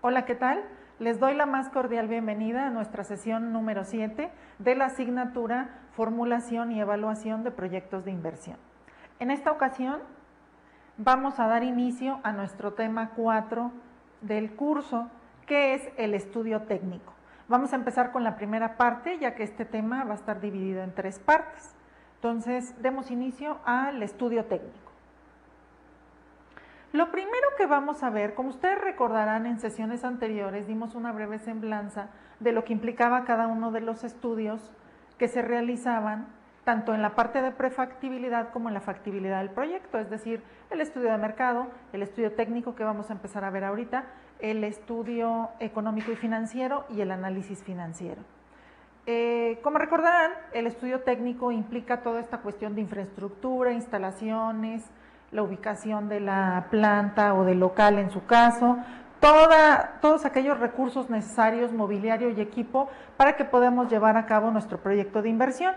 Hola, ¿qué tal? Les doy la más cordial bienvenida a nuestra sesión número 7 de la asignatura Formulación y Evaluación de Proyectos de Inversión. En esta ocasión vamos a dar inicio a nuestro tema 4 del curso, que es el estudio técnico. Vamos a empezar con la primera parte, ya que este tema va a estar dividido en 3 partes. Entonces, demos inicio al estudio técnico. Lo primero que vamos a ver, como ustedes recordarán, en sesiones anteriores dimos una breve semblanza de lo que implicaba cada uno de los estudios que se realizaban tanto en la parte de prefactibilidad como en la factibilidad del proyecto, es decir, el estudio de mercado, el estudio técnico que vamos a empezar a ver ahorita, el estudio económico y financiero y el análisis financiero. Como recordarán, el estudio técnico implica toda esta cuestión de infraestructura, instalaciones, la ubicación de la planta o del local en su caso, todos aquellos recursos necesarios, mobiliario y equipo para que podamos llevar a cabo nuestro proyecto de inversión.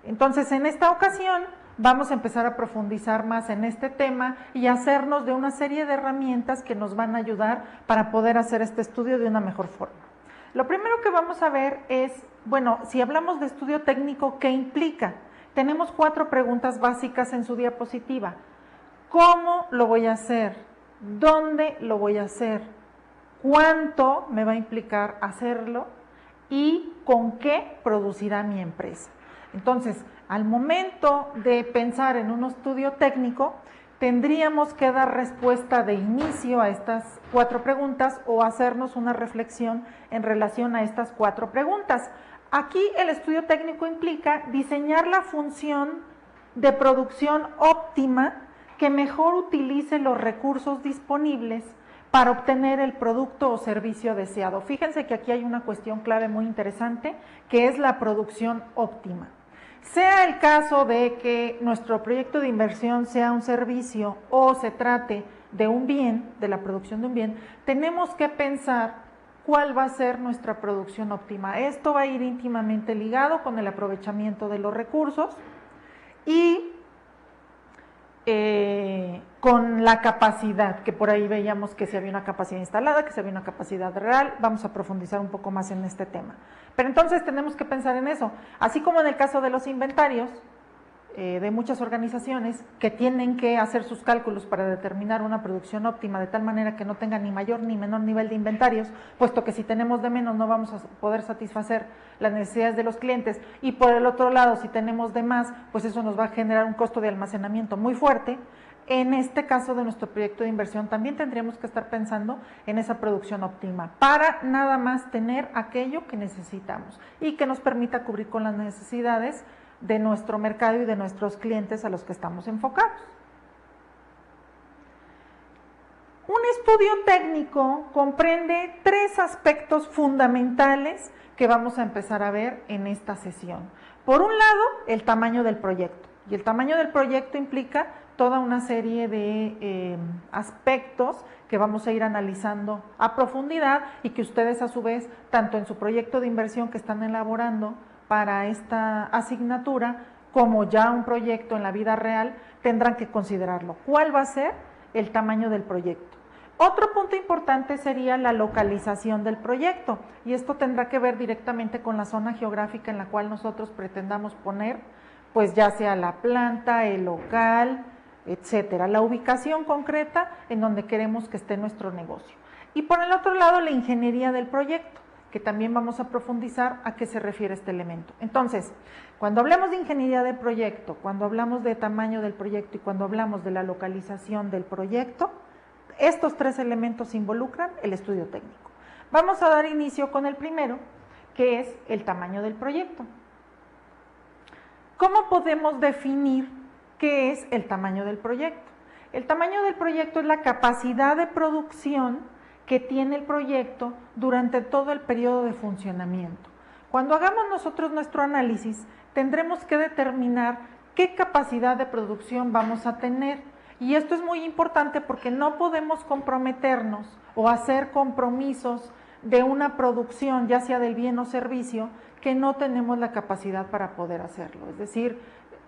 Entonces, en esta ocasión vamos a empezar a profundizar más en este tema y hacernos de una serie de herramientas que nos van a ayudar para poder hacer este estudio de una mejor forma. Lo primero que vamos a ver es, bueno, si hablamos de estudio técnico, ¿qué implica? Tenemos 4 preguntas básicas en su diapositiva. ¿Cómo lo voy a hacer? ¿Dónde lo voy a hacer? ¿Cuánto me va a implicar hacerlo? ¿Y con qué producirá mi empresa? Entonces, al momento de pensar en un estudio técnico, tendríamos que dar respuesta de inicio a estas 4 preguntas o hacernos una reflexión en relación a estas 4 preguntas. Aquí el estudio técnico implica diseñar la función de producción óptima que mejor utilice los recursos disponibles para obtener el producto o servicio deseado. Fíjense que aquí hay una cuestión clave muy interesante, que es la producción óptima. Sea el caso de que nuestro proyecto de inversión sea un servicio o se trate de un bien, de la producción de un bien, tenemos que pensar cuál va a ser nuestra producción óptima. Esto va a ir íntimamente ligado con el aprovechamiento de los recursos y con la capacidad, que por ahí veíamos que si había una capacidad instalada, que si había una capacidad real. Vamos a profundizar un poco más en este tema. Pero entonces tenemos que pensar en eso, así como en el caso de los inventarios, de muchas organizaciones que tienen que hacer sus cálculos para determinar una producción óptima de tal manera que no tenga ni mayor ni menor nivel de inventarios, puesto que si tenemos de menos no vamos a poder satisfacer las necesidades de los clientes, y por el otro lado si tenemos de más, pues eso nos va a generar un costo de almacenamiento muy fuerte. En este caso de nuestro proyecto de inversión también tendríamos que estar pensando en esa producción óptima para nada más tener aquello que necesitamos y que nos permita cubrir con las necesidades de nuestro mercado y de nuestros clientes a los que estamos enfocados. Un estudio técnico comprende 3 aspectos fundamentales que vamos a empezar a ver en esta sesión. Por un lado, el tamaño del proyecto, y el tamaño del proyecto implica toda una serie de aspectos que vamos a ir analizando a profundidad y que ustedes a su vez, tanto en su proyecto de inversión que están elaborando para esta asignatura, como ya un proyecto en la vida real, tendrán que considerarlo. ¿Cuál va a ser el tamaño del proyecto? Otro punto importante sería la localización del proyecto, y esto tendrá que ver directamente con la zona geográfica en la cual nosotros pretendamos poner, pues ya sea la planta, el local, etcétera, la ubicación concreta en donde queremos que esté nuestro negocio. Y por el otro lado, la ingeniería del proyecto, que también vamos a profundizar a qué se refiere este elemento. Entonces, cuando hablamos de ingeniería del proyecto, cuando hablamos de tamaño del proyecto y cuando hablamos de la localización del proyecto, estos 3 elementos involucran el estudio técnico. Vamos a dar inicio con el primero, que es el tamaño del proyecto. ¿Cómo podemos definir qué es el tamaño del proyecto? El tamaño del proyecto es la capacidad de producción que tiene el proyecto durante todo el periodo de funcionamiento. Cuando hagamos nosotros nuestro análisis, tendremos que determinar qué capacidad de producción vamos a tener. Y esto es muy importante porque no podemos comprometernos o hacer compromisos de una producción, ya sea del bien o servicio, que no tenemos la capacidad para poder hacerlo. Es decir,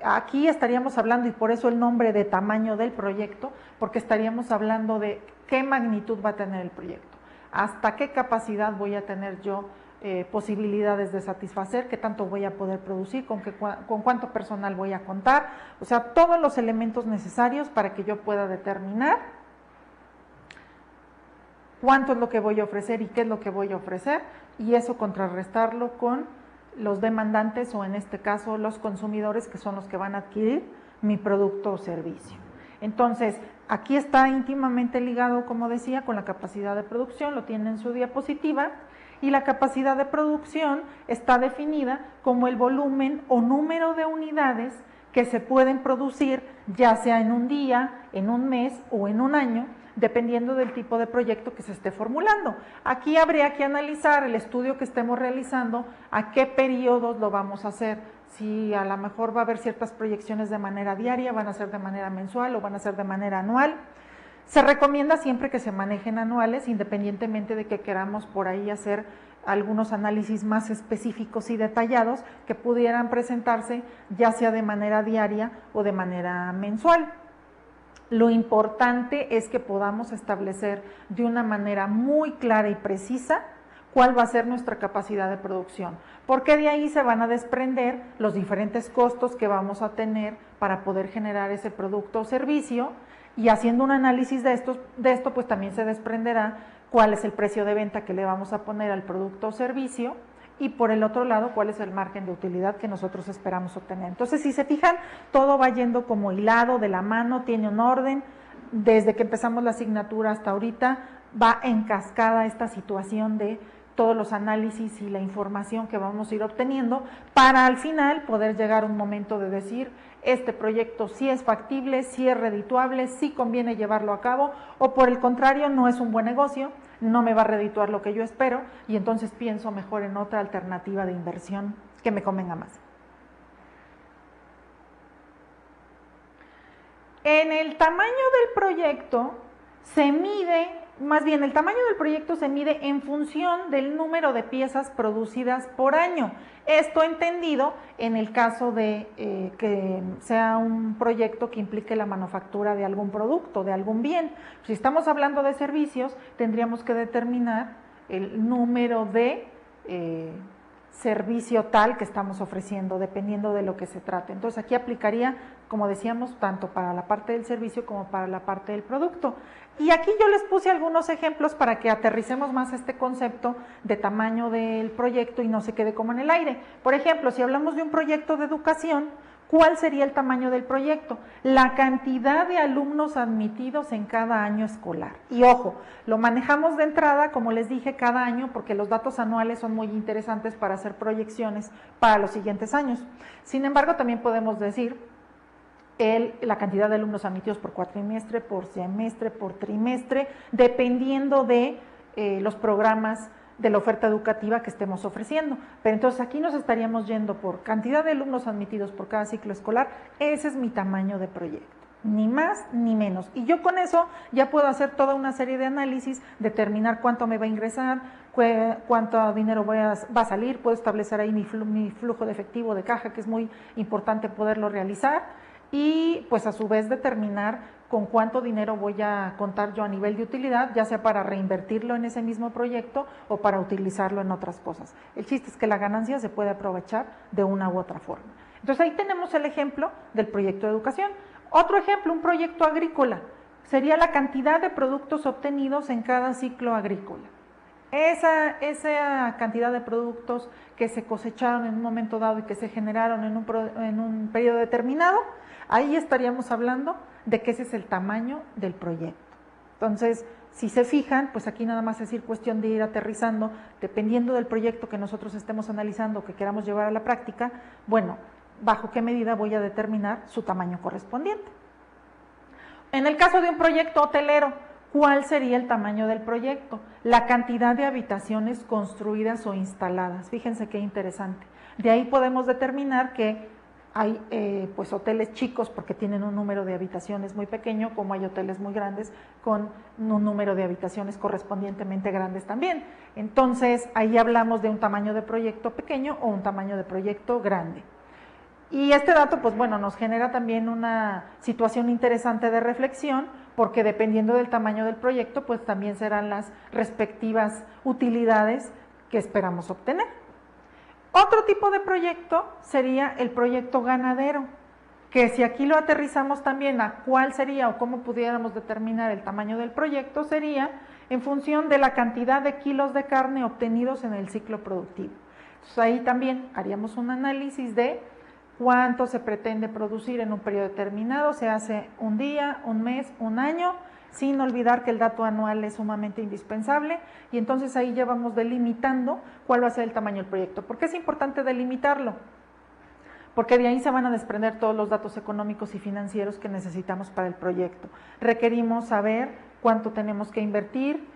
aquí estaríamos hablando, y por eso el nombre de tamaño del proyecto, porque estaríamos hablando de qué magnitud va a tener el proyecto. hasta qué capacidad voy a tener yo posibilidades de satisfacer, qué tanto voy a poder producir, con cuánto personal voy a contar, o sea, todos los elementos necesarios para que yo pueda determinar cuánto es lo que voy a ofrecer y qué es lo que voy a ofrecer, y eso contrarrestarlo con los demandantes o en este caso los consumidores, que son los que van a adquirir mi producto o servicio. Entonces, aquí está íntimamente ligado, como decía, con la capacidad de producción, lo tiene en su diapositiva, y la capacidad de producción está definida como el volumen o número de unidades que se pueden producir, ya sea en un día, en un mes o en un año, dependiendo del tipo de proyecto que se esté formulando. Aquí habría que analizar el estudio que estemos realizando, a qué periodos lo vamos a hacer, si a lo mejor va a haber ciertas proyecciones de manera diaria, van a ser de manera mensual o van a ser de manera anual. Se recomienda siempre que se manejen anuales, independientemente de que queramos por ahí hacer algunos análisis más específicos y detallados que pudieran presentarse ya sea de manera diaria o de manera mensual. Lo importante es que podamos establecer de una manera muy clara y precisa cuál va a ser nuestra capacidad de producción, porque de ahí se van a desprender los diferentes costos que vamos a tener para poder generar ese producto o servicio, y haciendo un análisis de esto, pues también se desprenderá cuál es el precio de venta que le vamos a poner al producto o servicio, y por el otro lado, cuál es el margen de utilidad que nosotros esperamos obtener. Entonces, si se fijan, todo va yendo como hilado, de la mano, tiene un orden, desde que empezamos la asignatura hasta ahorita, va en cascada esta situación de todos los análisis y la información que vamos a ir obteniendo para al final poder llegar a un momento de decir, este proyecto sí es factible, sí es redituable, sí conviene llevarlo a cabo, o por el contrario, no es un buen negocio, no me va a redituar lo que yo espero, y entonces pienso mejor en otra alternativa de inversión que me convenga más. En el tamaño del proyecto se mide, más bien el tamaño del proyecto se mide en función del número de piezas producidas por año. Esto entendido en el caso de que sea un proyecto que implique la manufactura de algún producto, de algún bien. Si estamos hablando de servicios, tendríamos que determinar el número de servicio tal que estamos ofreciendo, dependiendo de lo que se trate. Entonces aquí aplicaría, como decíamos, tanto para la parte del servicio como para la parte del producto. Y aquí yo les puse algunos ejemplos para que aterricemos más este concepto de tamaño del proyecto y no se quede como en el aire. Por ejemplo, si hablamos de un proyecto de educación, ¿cuál sería el tamaño del proyecto? La cantidad de alumnos admitidos en cada año escolar. Y ojo, lo manejamos de entrada, como les dije, cada año, porque los datos anuales son muy interesantes para hacer proyecciones para los siguientes años. Sin embargo, también podemos decir la cantidad de alumnos admitidos por cuatrimestre, por semestre, por trimestre, dependiendo de los programas de la oferta educativa que estemos ofreciendo. Pero entonces aquí nos estaríamos yendo por cantidad de alumnos admitidos por cada ciclo escolar. Ese es mi tamaño de proyecto, ni más ni menos. Y yo con eso ya puedo hacer toda una serie de análisis, determinar cuánto me va a ingresar, cuánto dinero va a salir, puedo establecer ahí mi flujo de efectivo de caja, que es muy importante poderlo realizar, y pues a su vez determinar con cuánto dinero voy a contar yo a nivel de utilidad, ya sea para reinvertirlo en ese mismo proyecto o para utilizarlo en otras cosas. El chiste es que la ganancia se puede aprovechar de una u otra forma. Entonces ahí tenemos el ejemplo del proyecto de educación. Otro ejemplo, un proyecto agrícola, sería la cantidad de productos obtenidos en cada ciclo agrícola. Esa cantidad de productos que se cosecharon en un momento dado y que se generaron en un periodo determinado, ahí estaríamos hablando de que ese es el tamaño del proyecto. Entonces, si se fijan, pues aquí nada más es cuestión de ir aterrizando, dependiendo del proyecto que nosotros estemos analizando, que queramos llevar a la práctica, bueno, bajo qué medida voy a determinar su tamaño correspondiente. En el caso de un proyecto hotelero, ¿cuál sería el tamaño del proyecto? La cantidad de habitaciones construidas o instaladas. Fíjense qué interesante. De ahí podemos determinar que hay pues hoteles chicos porque tienen un número de habitaciones muy pequeño, como hay hoteles muy grandes con un número de habitaciones correspondientemente grandes también. Entonces, ahí hablamos de un tamaño de proyecto pequeño o un tamaño de proyecto grande. Y este dato, pues bueno, nos genera también una situación interesante de reflexión, porque dependiendo del tamaño del proyecto, pues también serán las respectivas utilidades que esperamos obtener. Otro tipo de proyecto sería el proyecto ganadero, que si aquí lo aterrizamos también a cuál sería o cómo pudiéramos determinar el tamaño del proyecto, sería en función de la cantidad de kilos de carne obtenidos en el ciclo productivo. Entonces ahí también haríamos un análisis de cuánto se pretende producir en un periodo determinado, se hace un día, un mes, un año, sin olvidar que el dato anual es sumamente indispensable, y entonces ahí ya vamos delimitando cuál va a ser el tamaño del proyecto. ¿Por qué es importante delimitarlo? Porque de ahí se van a desprender todos los datos económicos y financieros que necesitamos para el proyecto. Requerimos saber cuánto tenemos que invertir,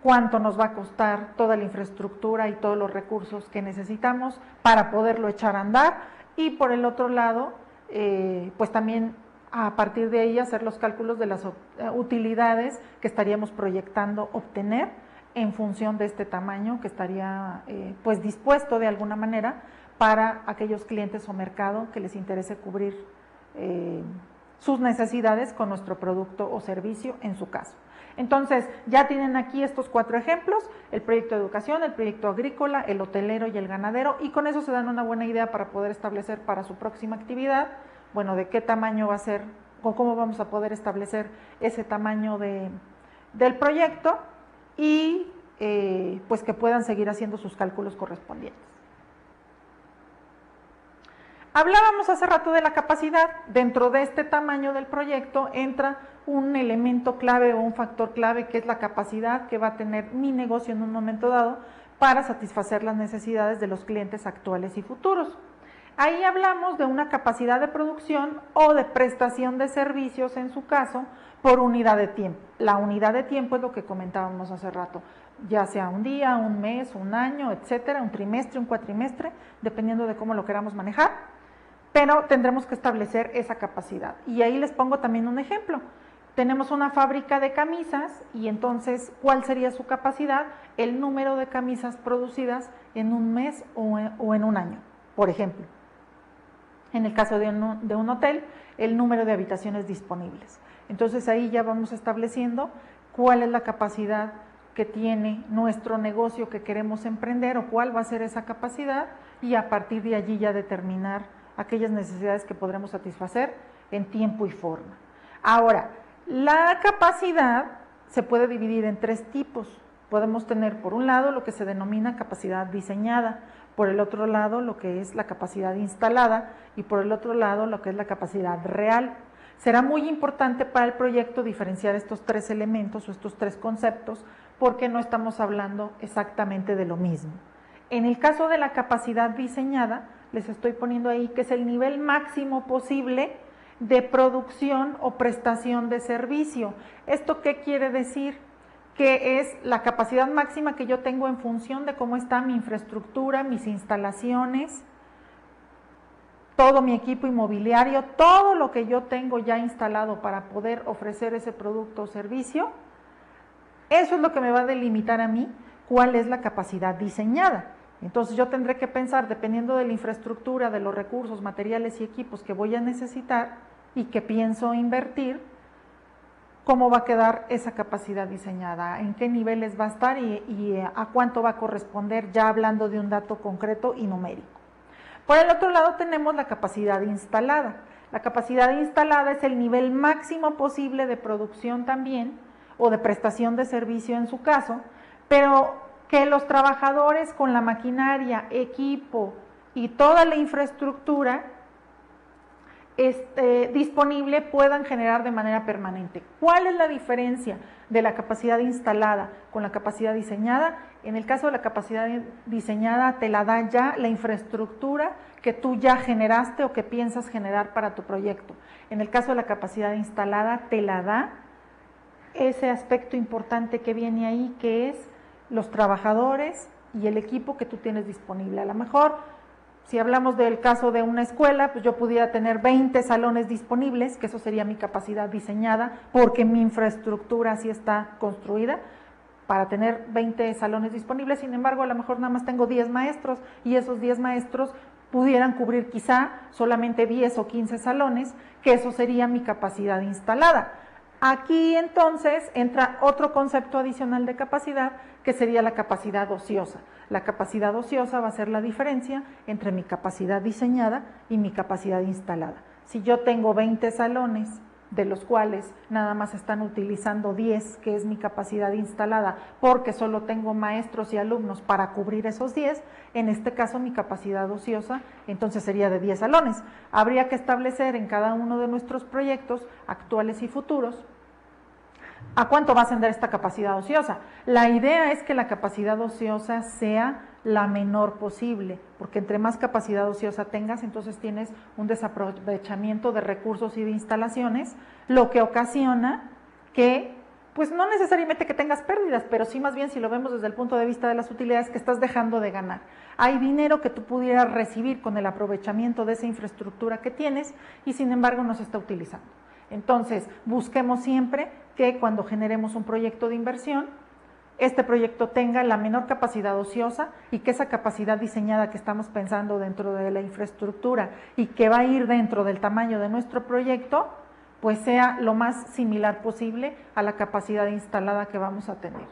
cuánto nos va a costar toda la infraestructura y todos los recursos que necesitamos para poderlo echar a andar, y por el otro lado, pues también a partir de ahí hacer los cálculos de las utilidades que estaríamos proyectando obtener en función de este tamaño que estaría pues dispuesto de alguna manera para aquellos clientes o mercado que les interese cubrir sus necesidades con nuestro producto o servicio en su caso. Entonces, ya tienen aquí estos 4 ejemplos: el proyecto de educación, el proyecto agrícola, el hotelero y el ganadero, y con eso se dan una buena idea para poder establecer para su próxima actividad, bueno, de qué tamaño va a ser o cómo vamos a poder establecer ese tamaño del proyecto, y pues que puedan seguir haciendo sus cálculos correspondientes. Hablábamos hace rato de la capacidad. Dentro de este tamaño del proyecto entra un elemento clave o un factor clave, que es la capacidad que va a tener mi negocio en un momento dado para satisfacer las necesidades de los clientes actuales y futuros. Ahí hablamos de una capacidad de producción o de prestación de servicios, en su caso, por unidad de tiempo. La unidad de tiempo es lo que comentábamos hace rato, ya sea un día, un mes, un año, etcétera, un trimestre, un cuatrimestre, dependiendo de cómo lo queramos manejar, pero tendremos que establecer esa capacidad. Y ahí les pongo también un ejemplo. Tenemos una fábrica de camisas, y entonces, ¿cuál sería su capacidad? El número de camisas producidas en un mes o en un año, por ejemplo. En el caso de un hotel, el número de habitaciones disponibles. Entonces ahí ya vamos estableciendo cuál es la capacidad que tiene nuestro negocio que queremos emprender, o cuál va a ser esa capacidad, y a partir de allí ya determinar aquellas necesidades que podremos satisfacer en tiempo y forma. Ahora, la capacidad se puede dividir en 3 tipos. Podemos tener, por un lado, lo que se denomina capacidad diseñada, por el otro lado, lo que es la capacidad instalada, y por el otro lado, lo que es la capacidad real. Será muy importante para el proyecto diferenciar estos 3 elementos o estos 3 conceptos, porque no estamos hablando exactamente de lo mismo. En el caso de la capacidad diseñada, les estoy poniendo ahí que es el nivel máximo posible de producción o prestación de servicio. ¿Esto qué quiere decir? Que es la capacidad máxima que yo tengo en función de cómo está mi infraestructura, mis instalaciones, todo mi equipo inmobiliario, todo lo que yo tengo ya instalado para poder ofrecer ese producto o servicio. Eso es lo que me va a delimitar a mí cuál es la capacidad diseñada. Entonces yo tendré que pensar, dependiendo de la infraestructura, de los recursos, materiales y equipos que voy a necesitar y que pienso invertir, cómo va a quedar esa capacidad diseñada, en qué niveles va a estar y a cuánto va a corresponder, ya hablando de un dato concreto y numérico. Por el otro lado tenemos la capacidad instalada. La capacidad instalada es el nivel máximo posible de producción también, o de prestación de servicio en su caso, pero que los trabajadores con la maquinaria, equipo y toda la infraestructura disponible puedan generar de manera permanente. ¿Cuál es la diferencia de la capacidad instalada con la capacidad diseñada? En el caso de la capacidad diseñada, te la da ya la infraestructura que tú ya generaste o que piensas generar para tu proyecto. En el caso de la capacidad instalada, te la da ese aspecto importante que viene ahí, que es los trabajadores y el equipo que tú tienes disponible. A lo mejor, si hablamos del caso de una escuela, pues yo pudiera tener 20 salones disponibles, que eso sería mi capacidad diseñada, porque mi infraestructura así está construida para tener 20 salones disponibles. Sin embargo, a lo mejor nada más tengo 10 maestros, y esos 10 maestros pudieran cubrir quizá solamente 10 o 15 salones, que eso sería mi capacidad instalada. Aquí entonces entra otro concepto adicional de capacidad, que sería la capacidad ociosa. La capacidad ociosa va a ser la diferencia entre mi capacidad diseñada y mi capacidad instalada. Si yo tengo 20 salones, de los cuales nada más están utilizando 10, que es mi capacidad instalada, porque solo tengo maestros y alumnos para cubrir esos 10, en este caso mi capacidad ociosa entonces sería de 10 salones. Habría que establecer en cada uno de nuestros proyectos, actuales y futuros, ¿a cuánto va a ascender esta capacidad ociosa? La idea es que la capacidad ociosa sea la menor posible, porque entre más capacidad ociosa tengas, entonces tienes un desaprovechamiento de recursos y de instalaciones, lo que ocasiona que, pues no necesariamente que tengas pérdidas, pero sí más bien si lo vemos desde el punto de vista de las utilidades, que estás dejando de ganar. Hay dinero que tú pudieras recibir con el aprovechamiento de esa infraestructura que tienes y sin embargo no se está utilizando. Entonces, busquemos siempre que cuando generemos un proyecto de inversión, este proyecto tenga la menor capacidad ociosa y que esa capacidad diseñada que estamos pensando dentro de la infraestructura y que va a ir dentro del tamaño de nuestro proyecto, pues sea lo más similar posible a la capacidad instalada que vamos a tener.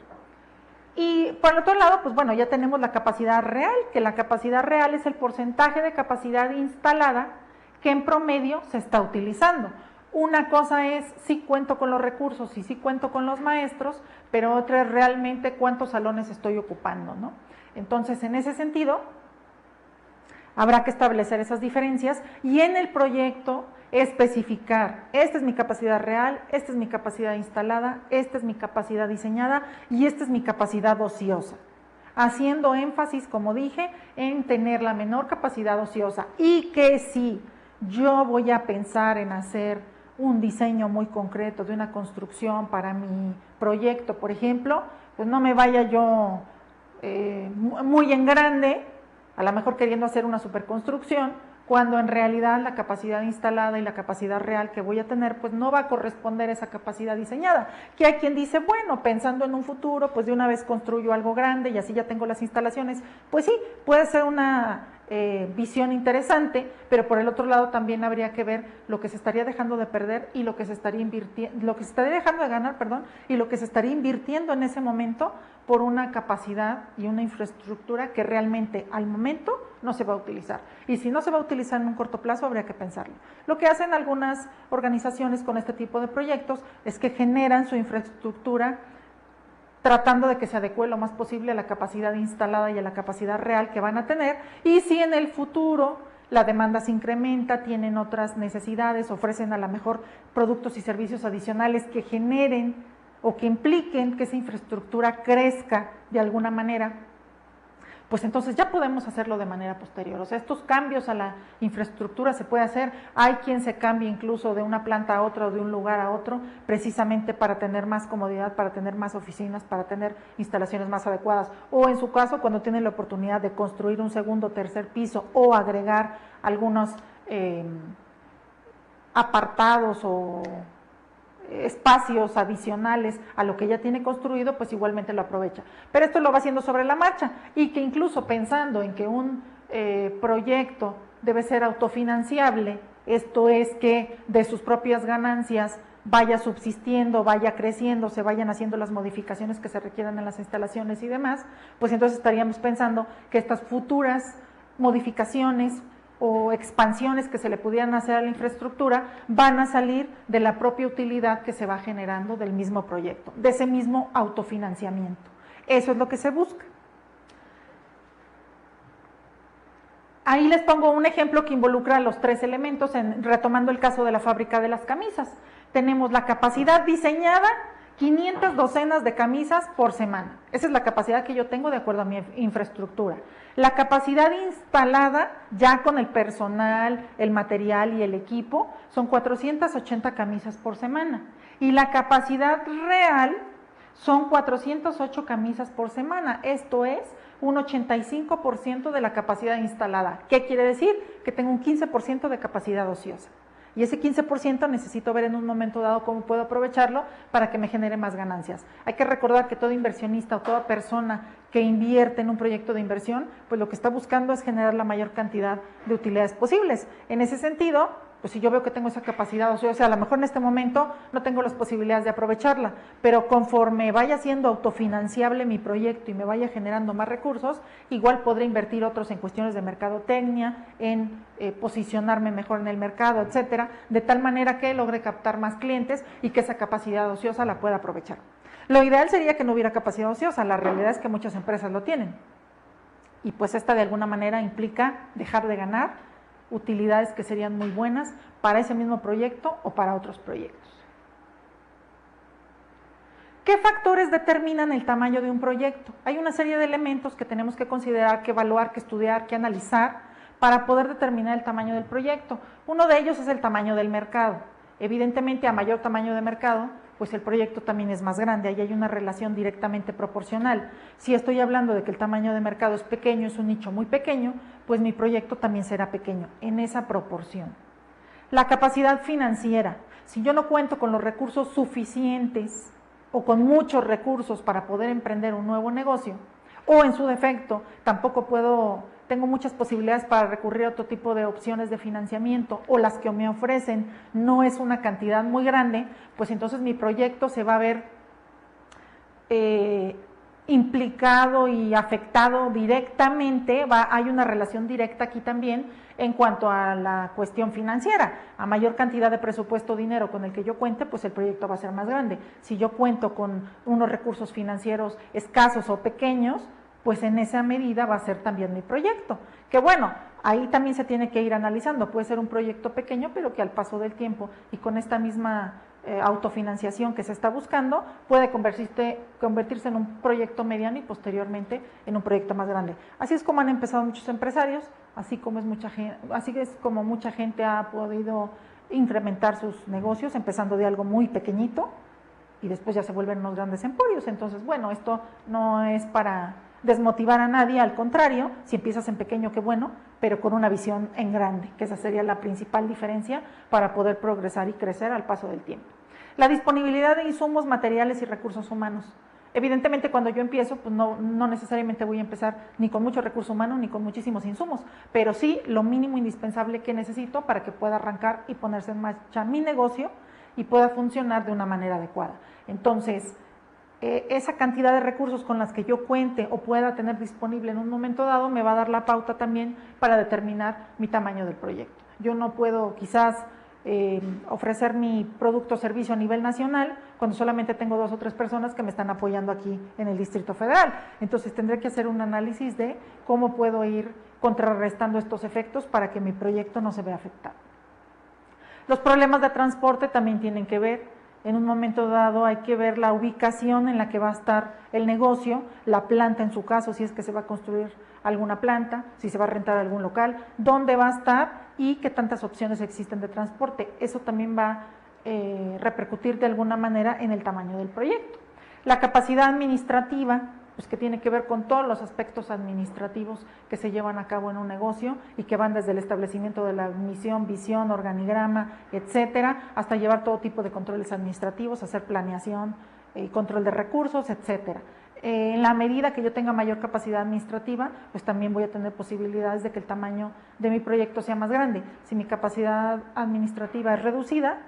Y por el otro lado, pues bueno, ya tenemos la capacidad real, que la capacidad real es el porcentaje de capacidad instalada que en promedio se está utilizando. Una cosa es si cuento con los recursos y si cuento con los maestros, pero otra es realmente cuántos salones estoy ocupando, ¿no? Entonces, en ese sentido, habrá que establecer esas diferencias y en el proyecto especificar, esta es mi capacidad real, esta es mi capacidad instalada, esta es mi capacidad diseñada y esta es mi capacidad ociosa, haciendo énfasis, como dije, en tener la menor capacidad ociosa y que si yo voy a pensar en hacer un diseño muy concreto de una construcción para mi proyecto, por ejemplo, pues no me vaya yo muy en grande, a lo mejor queriendo hacer una superconstrucción, cuando en realidad la capacidad instalada y la capacidad real que voy a tener, pues no va a corresponder a esa capacidad diseñada. Que hay quien dice, bueno, pensando en un futuro, pues de una vez construyo algo grande y así ya tengo las instalaciones. Pues sí, puede ser una visión interesante, pero por el otro lado también habría que ver lo que se estaría dejando de perder y lo que se estaría invirtiendo, lo que se estaría dejando de ganar, perdón, y lo que se estaría invirtiendo en ese momento por una capacidad y una infraestructura que realmente al momento no se va a utilizar. Y si no se va a utilizar en un corto plazo, habría que pensarlo. Lo que hacen algunas organizaciones con este tipo de proyectos es que generan su infraestructura tratando de que se adecue lo más posible a la capacidad instalada y a la capacidad real que van a tener, y si en el futuro la demanda se incrementa, tienen otras necesidades, ofrecen a lo mejor productos y servicios adicionales que generen o que impliquen que esa infraestructura crezca de alguna manera, pues entonces ya podemos hacerlo de manera posterior. O sea, estos cambios a la infraestructura se puede hacer, hay quien se cambia incluso de una planta a otra o de un lugar a otro, precisamente para tener más comodidad, para tener más oficinas, para tener instalaciones más adecuadas, o en su caso cuando tienen la oportunidad de construir un segundo o tercer piso o agregar algunos apartados o espacios adicionales a lo que ya tiene construido, pues igualmente lo aprovecha. Pero esto lo va haciendo sobre la marcha y que incluso pensando en que un proyecto debe ser autofinanciable, esto es que de sus propias ganancias vaya subsistiendo, vaya creciendo, se vayan haciendo las modificaciones que se requieran en las instalaciones y demás, pues entonces estaríamos pensando que estas futuras modificaciones o expansiones que se le pudieran hacer a la infraestructura van a salir de la propia utilidad que se va generando del mismo proyecto, de ese mismo autofinanciamiento. Eso es lo que se busca. Ahí les pongo un ejemplo que involucra los tres elementos, retomando el caso de la fábrica de las camisas. Tenemos la capacidad diseñada, 500 docenas de camisas por semana. Esa es la capacidad que yo tengo de acuerdo a mi infraestructura. La capacidad instalada, ya con el personal, el material y el equipo, son 480 camisas por semana. Y la capacidad real son 408 camisas por semana. Esto es un 85% de la capacidad instalada. ¿Qué quiere decir? Que tengo un 15% de capacidad ociosa. y ese 15% necesito ver en un momento dado cómo puedo aprovecharlo para que me genere más ganancias. Hay que recordar que todo inversionista o toda persona que invierte en un proyecto de inversión, pues lo que está buscando es generar la mayor cantidad de utilidades posibles. En ese sentido, pues si yo veo que tengo esa capacidad, o sea, a lo mejor en este momento no tengo las posibilidades de aprovecharla, pero conforme vaya siendo autofinanciable mi proyecto y me vaya generando más recursos, igual podré invertir otros en cuestiones de mercadotecnia, en posicionarme mejor en el mercado, etcétera, de tal manera que logre captar más clientes y que esa capacidad ociosa la pueda aprovechar. Lo ideal sería que no hubiera capacidad ociosa, la realidad es que muchas empresas lo tienen. Y pues esta de alguna manera implica dejar de ganar utilidades que serían muy buenas para ese mismo proyecto o para otros proyectos. ¿Qué factores determinan el tamaño de un proyecto? Hay una serie de elementos que tenemos que considerar, que evaluar, que estudiar, que analizar para poder determinar el tamaño del proyecto. Uno de ellos es el tamaño del mercado. Evidentemente, a mayor tamaño de mercado, pues el proyecto también es más grande, ahí hay una relación directamente proporcional. Si estoy hablando de que el tamaño de mercado es pequeño, es un nicho muy pequeño, pues mi proyecto también será pequeño, en esa proporción. La capacidad financiera, si yo no cuento con los recursos suficientes o con muchos recursos para poder emprender un nuevo negocio, o en su defecto, tampoco tengo muchas posibilidades para recurrir a otro tipo de opciones de financiamiento o las que me ofrecen no es una cantidad muy grande, pues entonces mi proyecto se va a ver implicado y afectado directamente, hay una relación directa aquí también en cuanto a la cuestión financiera. A mayor cantidad de presupuesto o dinero con el que yo cuente, pues el proyecto va a ser más grande. Si yo cuento con unos recursos financieros escasos o pequeños, pues en esa medida va a ser también mi proyecto. Que bueno, ahí también se tiene que ir analizando, puede ser un proyecto pequeño, pero que al paso del tiempo y con esta misma autofinanciación que se está buscando, puede convertirse en un proyecto mediano y posteriormente en un proyecto más grande. Así es como han empezado muchos empresarios, así es como mucha gente ha podido incrementar sus negocios, empezando de algo muy pequeñito y después ya se vuelven unos grandes emporios. Entonces, bueno, esto no es para desmotivar a nadie, al contrario, si empiezas en pequeño, qué bueno, pero con una visión en grande, que esa sería la principal diferencia para poder progresar y crecer al paso del tiempo. La disponibilidad de insumos, materiales y recursos humanos. Evidentemente, cuando yo empiezo, pues no necesariamente voy a empezar ni con mucho recurso humano ni con muchísimos insumos, pero sí lo mínimo indispensable que necesito para que pueda arrancar y ponerse en marcha mi negocio y pueda funcionar de una manera adecuada. Entonces, esa cantidad de recursos con las que yo cuente o pueda tener disponible en un momento dado me va a dar la pauta también para determinar mi tamaño del proyecto. Yo no puedo quizás ofrecer mi producto o servicio a nivel nacional cuando solamente tengo 2 o 3 personas que me están apoyando aquí en el Distrito Federal. Entonces tendré que hacer un análisis de cómo puedo ir contrarrestando estos efectos para que mi proyecto no se vea afectado. Los problemas de transporte también tienen que ver. En un momento dado hay que ver la ubicación en la que va a estar el negocio, la planta en su caso, si es que se va a construir alguna planta, si se va a rentar algún local, dónde va a estar y qué tantas opciones existen de transporte. Eso también va a repercutir de alguna manera en el tamaño del proyecto. La capacidad administrativa, pues que tiene que ver con todos los aspectos administrativos que se llevan a cabo en un negocio y que van desde el establecimiento de la misión, visión, organigrama, etcétera, hasta llevar todo tipo de controles administrativos, hacer planeación, control de recursos, etcétera. En la medida que yo tenga mayor capacidad administrativa, pues también voy a tener posibilidades de que el tamaño de mi proyecto sea más grande. Si mi capacidad administrativa es reducida,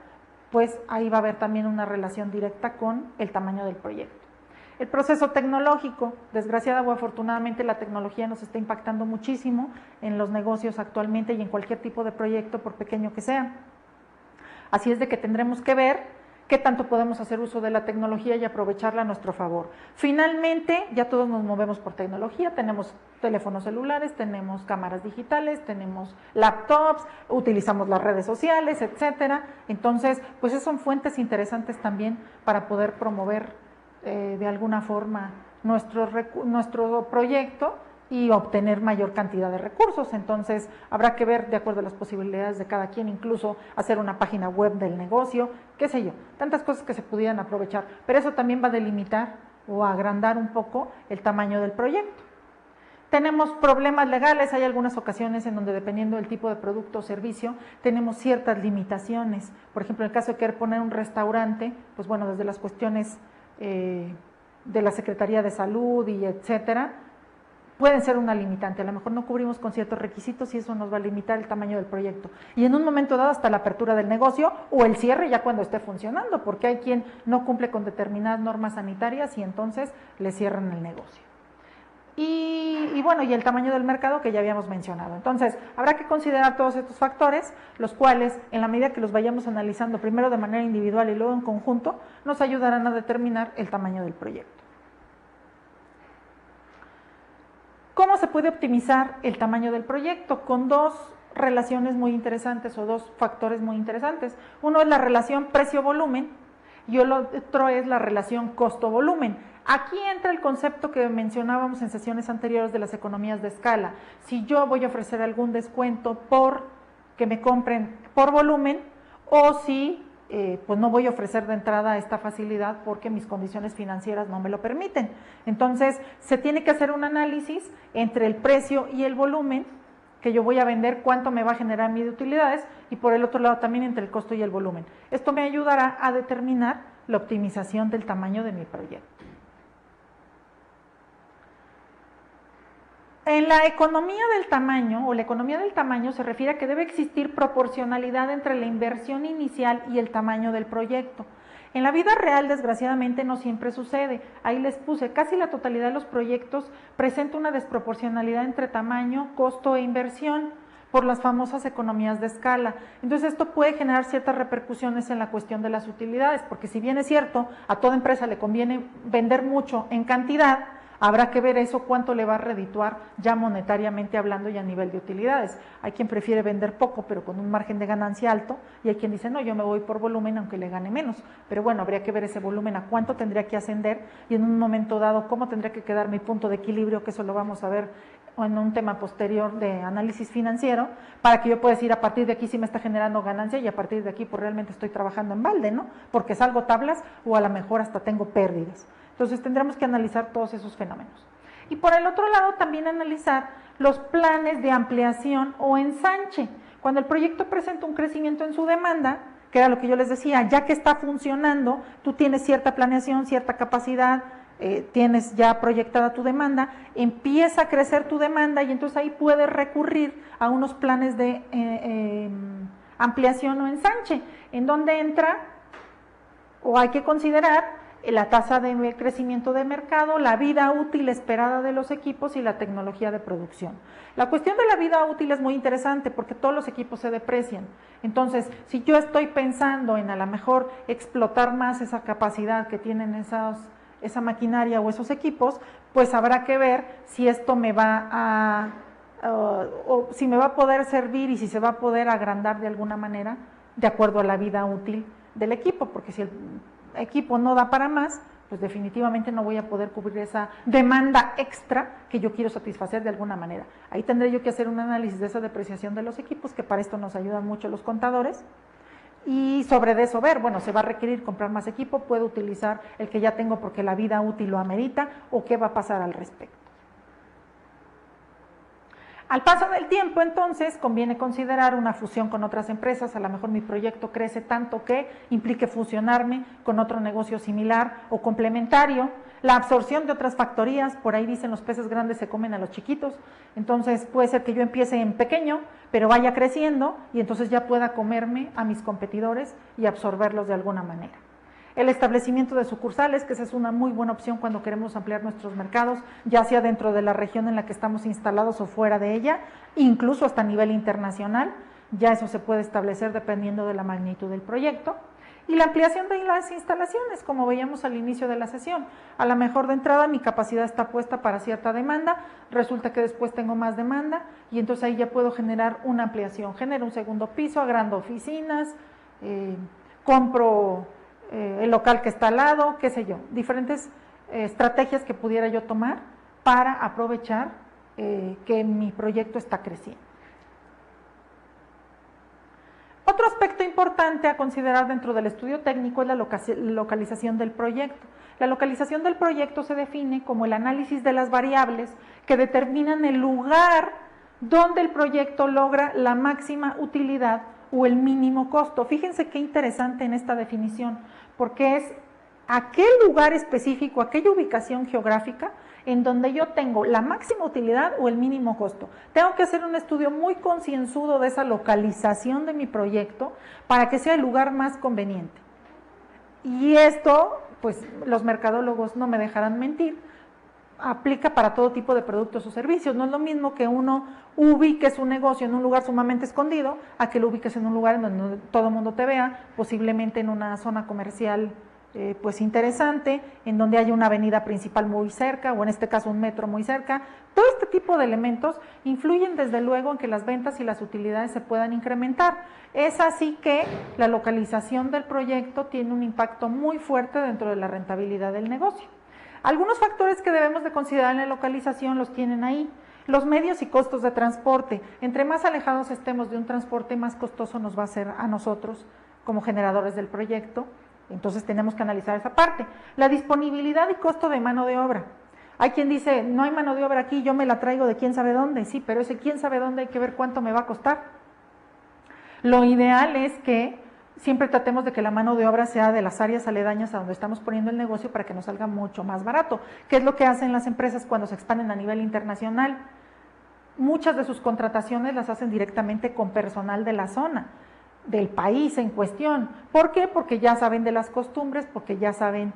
pues ahí va a haber también una relación directa con el tamaño del proyecto. El proceso tecnológico, desgraciadamente o afortunadamente la tecnología nos está impactando muchísimo en los negocios actualmente y en cualquier tipo de proyecto, por pequeño que sea. Así es de que tendremos que ver qué tanto podemos hacer uso de la tecnología y aprovecharla a nuestro favor. Finalmente, ya todos nos movemos por tecnología, tenemos teléfonos celulares, tenemos cámaras digitales, tenemos laptops, utilizamos las redes sociales, etcétera. Entonces, pues esas son fuentes interesantes también para poder promover de alguna forma nuestro proyecto y obtener mayor cantidad de recursos. Entonces habrá que ver de acuerdo a las posibilidades de cada quien, incluso hacer una página web del negocio, qué sé yo, tantas cosas que se pudieran aprovechar, pero eso también va a delimitar o agrandar un poco el tamaño del proyecto. Tenemos problemas legales, hay algunas ocasiones en donde dependiendo del tipo de producto o servicio tenemos ciertas limitaciones. Por ejemplo, en el caso de querer poner un restaurante, pues bueno, desde las cuestiones de la Secretaría de Salud y etcétera, pueden ser una limitante. A lo mejor no cubrimos con ciertos requisitos y eso nos va a limitar el tamaño del proyecto. Y en un momento dado hasta la apertura del negocio o el cierre ya cuando esté funcionando, porque hay quien no cumple con determinadas normas sanitarias y entonces le cierran el negocio. Y bueno, y el tamaño del mercado que ya habíamos mencionado. Entonces, habrá que considerar todos estos factores, los cuales, en la medida que los vayamos analizando, primero de manera individual y luego en conjunto, nos ayudarán a determinar el tamaño del proyecto. ¿Cómo se puede optimizar el tamaño del proyecto? Con dos relaciones muy interesantes o dos factores muy interesantes. Uno es la relación precio-volumen y el otro es la relación costo-volumen. Aquí entra el concepto que mencionábamos en sesiones anteriores de las economías de escala. Si yo voy a ofrecer algún descuento por que me compren por volumen o si pues no voy a ofrecer de entrada esta facilidad porque mis condiciones financieras no me lo permiten. Entonces, se tiene que hacer un análisis entre el precio y el volumen que yo voy a vender, cuánto me va a generar mi de utilidades y por el otro lado también entre el costo y el volumen. Esto me ayudará a determinar la optimización del tamaño de mi proyecto. En la economía del tamaño, o la economía del tamaño se refiere a que debe existir proporcionalidad entre la inversión inicial y el tamaño del proyecto. En la vida real, desgraciadamente, no siempre sucede. Ahí les puse, casi la totalidad de los proyectos presenta una desproporcionalidad entre tamaño, costo e inversión por las famosas economías de escala. Entonces, esto puede generar ciertas repercusiones en la cuestión de las utilidades, porque si bien es cierto, a toda empresa le conviene vender mucho en cantidad, habrá que ver eso cuánto le va a redituar ya monetariamente hablando y a nivel de utilidades. Hay quien prefiere vender poco pero con un margen de ganancia alto y hay quien dice no, yo me voy por volumen aunque le gane menos, pero bueno, habría que ver ese volumen a cuánto tendría que ascender y en un momento dado cómo tendría que quedar mi punto de equilibrio, que eso lo vamos a ver en un tema posterior de análisis financiero, para que yo pueda decir a partir de aquí sí me está generando ganancia y a partir de aquí pues realmente estoy trabajando en balde, ¿no? Porque salgo tablas o a lo mejor hasta tengo pérdidas. Entonces tendremos que analizar todos esos fenómenos. Y por el otro lado también analizar los planes de ampliación o ensanche. Cuando el proyecto presenta un crecimiento en su demanda, que era lo que yo les decía, ya que está funcionando, tú tienes cierta planeación, cierta capacidad, tienes ya proyectada tu demanda, empieza a crecer tu demanda y entonces ahí puedes recurrir a unos planes de ampliación o ensanche, en donde entra o hay que considerar la tasa de crecimiento de mercado, la vida útil esperada de los equipos y la tecnología de producción. La cuestión de la vida útil es muy interesante porque todos los equipos se deprecian. Entonces, si yo estoy pensando en a lo mejor explotar más esa capacidad que tienen esa maquinaria o esos equipos, pues habrá que ver si esto me va o si me va a poder servir y si se va a poder agrandar de alguna manera de acuerdo a la vida útil del equipo, porque si el equipo no da para más, pues definitivamente no voy a poder cubrir esa demanda extra que yo quiero satisfacer de alguna manera. Ahí tendré yo que hacer un análisis de esa depreciación de los equipos, que para esto nos ayudan mucho los contadores, y sobre eso ver, bueno, se va a requerir comprar más equipo, puedo utilizar el que ya tengo porque la vida útil lo amerita, o qué va a pasar al respecto. Al paso del tiempo, entonces, conviene considerar una fusión con otras empresas, a lo mejor mi proyecto crece tanto que implique fusionarme con otro negocio similar o complementario, la absorción de otras factorías, por ahí dicen los peces grandes se comen a los chiquitos, entonces puede ser que yo empiece en pequeño, pero vaya creciendo y entonces ya pueda comerme a mis competidores y absorberlos de alguna manera. El establecimiento de sucursales, que esa es una muy buena opción cuando queremos ampliar nuestros mercados, ya sea dentro de la región en la que estamos instalados o fuera de ella, incluso hasta a nivel internacional, ya eso se puede establecer dependiendo de la magnitud del proyecto. Y la ampliación de las instalaciones, como veíamos al inicio de la sesión, a lo mejor de entrada mi capacidad está puesta para cierta demanda, resulta que después tengo más demanda y entonces ahí ya puedo generar una ampliación, genero un segundo piso, agrando oficinas, compro el local que está al lado, qué sé yo, diferentes estrategias que pudiera yo tomar para aprovechar que mi proyecto está creciendo. Otro aspecto elemento importante a considerar dentro del estudio técnico es la localización del proyecto. La localización del proyecto se define como el análisis de las variables que determinan el lugar donde el proyecto logra la máxima utilidad o el mínimo costo. Fíjense qué interesante en esta definición, porque es aquel lugar específico, aquella ubicación geográfica en donde yo tengo la máxima utilidad o el mínimo costo. Tengo que hacer un estudio muy concienzudo de esa localización de mi proyecto para que sea el lugar más conveniente. Y esto, pues los mercadólogos no me dejarán mentir, aplica para todo tipo de productos o servicios. No es lo mismo que uno ubique su negocio en un lugar sumamente escondido a que lo ubiques en un lugar en donde todo el mundo te vea, posiblemente en una zona comercial pues interesante, en donde haya una avenida principal muy cerca, o en este caso un metro muy cerca. Todo este tipo de elementos influyen desde luego en que las ventas y las utilidades se puedan incrementar. Es así que la localización del proyecto tiene un impacto muy fuerte dentro de la rentabilidad del negocio. Algunos factores que debemos de considerar en la localización los tienen ahí. Los medios y costos de transporte. Entre más alejados estemos de un transporte, más costoso nos va a ser a nosotros como generadores del proyecto. Entonces tenemos que analizar esa parte. La disponibilidad y costo de mano de obra. Hay quien dice, no hay mano de obra aquí, yo me la traigo de quién sabe dónde. Sí, pero ese quién sabe dónde hay que ver cuánto me va a costar. Lo ideal es que siempre tratemos de que la mano de obra sea de las áreas aledañas a donde estamos poniendo el negocio para que nos salga mucho más barato. ¿Qué es lo que hacen las empresas cuando se expanden a nivel internacional? Muchas de sus contrataciones las hacen directamente con personal de la zona, del país en cuestión. ¿Por qué? Porque ya saben de las costumbres, porque ya saben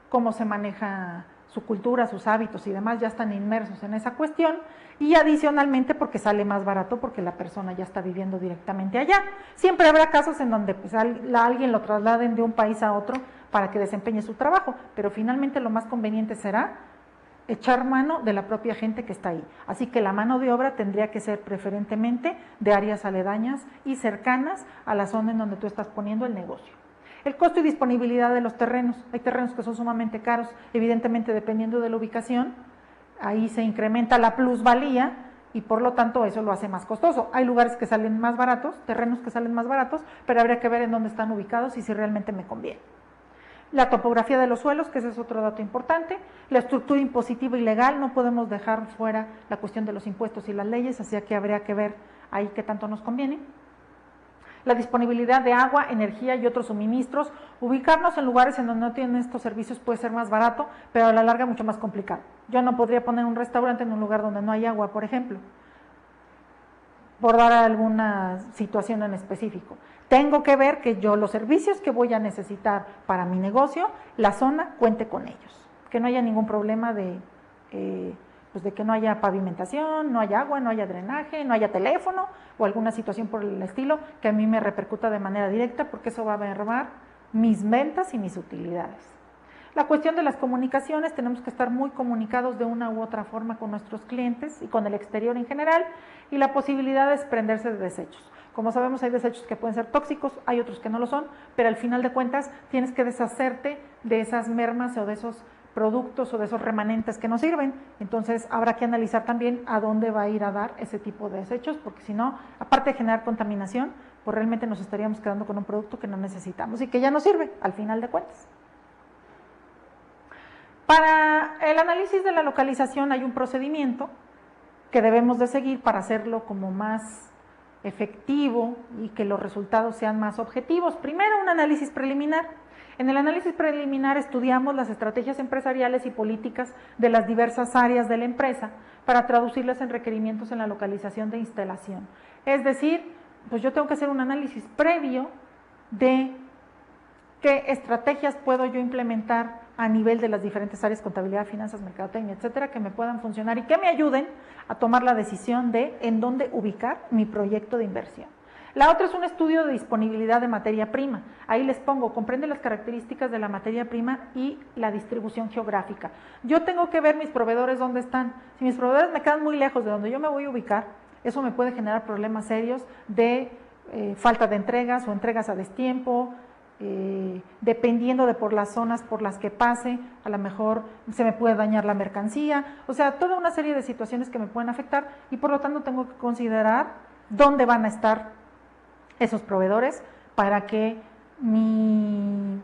cómo se maneja su cultura, sus hábitos y demás, ya están inmersos en esa cuestión, y adicionalmente porque sale más barato porque la persona ya está viviendo directamente allá. Siempre habrá casos en donde pues, alguien lo trasladen de un país a otro para que desempeñe su trabajo, pero finalmente lo más conveniente será echar mano de la propia gente que está ahí. Así que la mano de obra tendría que ser preferentemente de áreas aledañas y cercanas a la zona en donde tú estás poniendo el negocio. El costo y disponibilidad de los terrenos. Hay terrenos que son sumamente caros, evidentemente dependiendo de la ubicación, ahí se incrementa la plusvalía y por lo tanto eso lo hace más costoso. Hay lugares que salen más baratos, terrenos que salen más baratos, pero habría que ver en dónde están ubicados y si realmente me conviene. La topografía de los suelos, que ese es otro dato importante. La estructura impositiva y legal, no podemos dejar fuera la cuestión de los impuestos y las leyes, así que habría que ver ahí qué tanto nos conviene. La disponibilidad de agua, energía y otros suministros. Ubicarnos en lugares en donde no tienen estos servicios puede ser más barato, pero a la larga mucho más complicado. Yo no podría poner un restaurante en un lugar donde no hay agua, por ejemplo, por dar alguna situación en específico. Tengo que ver que yo los servicios que voy a necesitar para mi negocio, la zona cuente con ellos, que no haya ningún problema de que no haya pavimentación, no haya agua, no haya drenaje, no haya teléfono o alguna situación por el estilo que a mí me repercuta de manera directa, porque eso va a mermar mis ventas y mis utilidades. La cuestión de las comunicaciones, tenemos que estar muy comunicados de una u otra forma con nuestros clientes y con el exterior en general, y la posibilidad de desprenderse de desechos. Como sabemos, hay desechos que pueden ser tóxicos, hay otros que no lo son, pero al final de cuentas tienes que deshacerte de esas mermas o de esos productos o de esos remanentes que no sirven. Entonces habrá que analizar también a dónde va a ir a dar ese tipo de desechos, porque si no, aparte de generar contaminación, pues realmente nos estaríamos quedando con un producto que no necesitamos y que ya no sirve al final de cuentas. Para el análisis de la localización hay un procedimiento que debemos de seguir para hacerlo como más efectivo y que los resultados sean más objetivos. Primero, un análisis preliminar. En el análisis preliminar estudiamos las estrategias empresariales y políticas de las diversas áreas de la empresa para traducirlas en requerimientos en la localización de instalación. Es decir, pues yo tengo que hacer un análisis previo de qué estrategias puedo yo implementar a nivel de las diferentes áreas, contabilidad, finanzas, mercadotecnia, etcétera, que me puedan funcionar y que me ayuden a tomar la decisión de en dónde ubicar mi proyecto de inversión. La otra es un estudio de disponibilidad de materia prima. Ahí les pongo, comprende las características de la materia prima y la distribución geográfica. Yo tengo que ver mis proveedores dónde están. Si mis proveedores me quedan muy lejos de donde yo me voy a ubicar, eso me puede generar problemas serios de falta de entregas o entregas a destiempo, dependiendo de por las zonas por las que pase, a lo mejor se me puede dañar la mercancía, o sea, toda una serie de situaciones que me pueden afectar y por lo tanto tengo que considerar dónde van a estar esos proveedores para que mi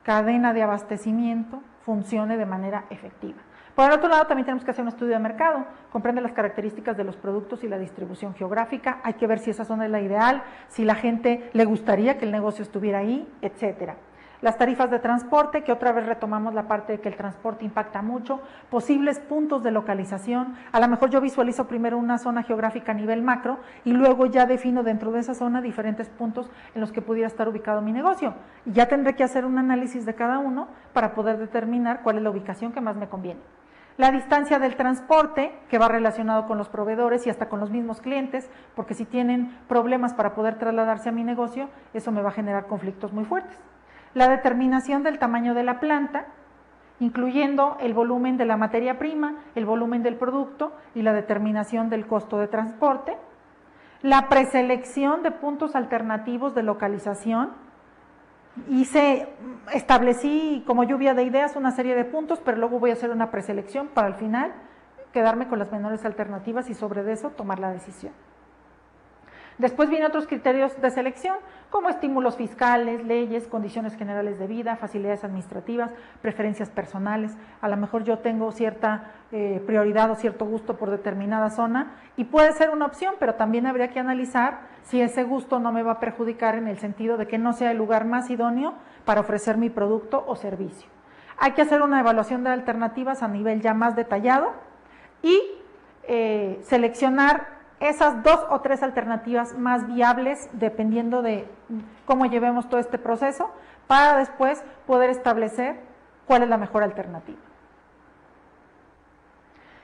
cadena de abastecimiento funcione de manera efectiva. Por el otro lado, también tenemos que hacer un estudio de mercado, comprende las características de los productos y la distribución geográfica, hay que ver si esa zona es la ideal, si la gente le gustaría que el negocio estuviera ahí, etcétera. Las tarifas de transporte, que otra vez retomamos la parte de que el transporte impacta mucho, posibles puntos de localización, a lo mejor yo visualizo primero una zona geográfica a nivel macro y luego ya defino dentro de esa zona diferentes puntos en los que pudiera estar ubicado mi negocio. Y ya tendré que hacer un análisis de cada uno para poder determinar cuál es la ubicación que más me conviene. La distancia del transporte, que va relacionado con los proveedores y hasta con los mismos clientes, porque si tienen problemas para poder trasladarse a mi negocio, eso me va a generar conflictos muy fuertes. La determinación del tamaño de la planta, incluyendo el volumen de la materia prima, el volumen del producto y la determinación del costo de transporte. La preselección de puntos alternativos de localización. Establecí como lluvia de ideas una serie de puntos, pero luego voy a hacer una preselección para al final quedarme con las menores alternativas y sobre eso tomar la decisión. Después vienen otros criterios de selección, como estímulos fiscales, leyes, condiciones generales de vida, facilidades administrativas, preferencias personales. A lo mejor yo tengo cierta prioridad o cierto gusto por determinada zona y puede ser una opción, pero también habría que analizar si ese gusto no me va a perjudicar en el sentido de que no sea el lugar más idóneo para ofrecer mi producto o servicio. Hay que hacer una evaluación de alternativas a nivel ya más detallado y seleccionar esas 2 o 3 alternativas más viables dependiendo de cómo llevemos todo este proceso para después poder establecer cuál es la mejor alternativa.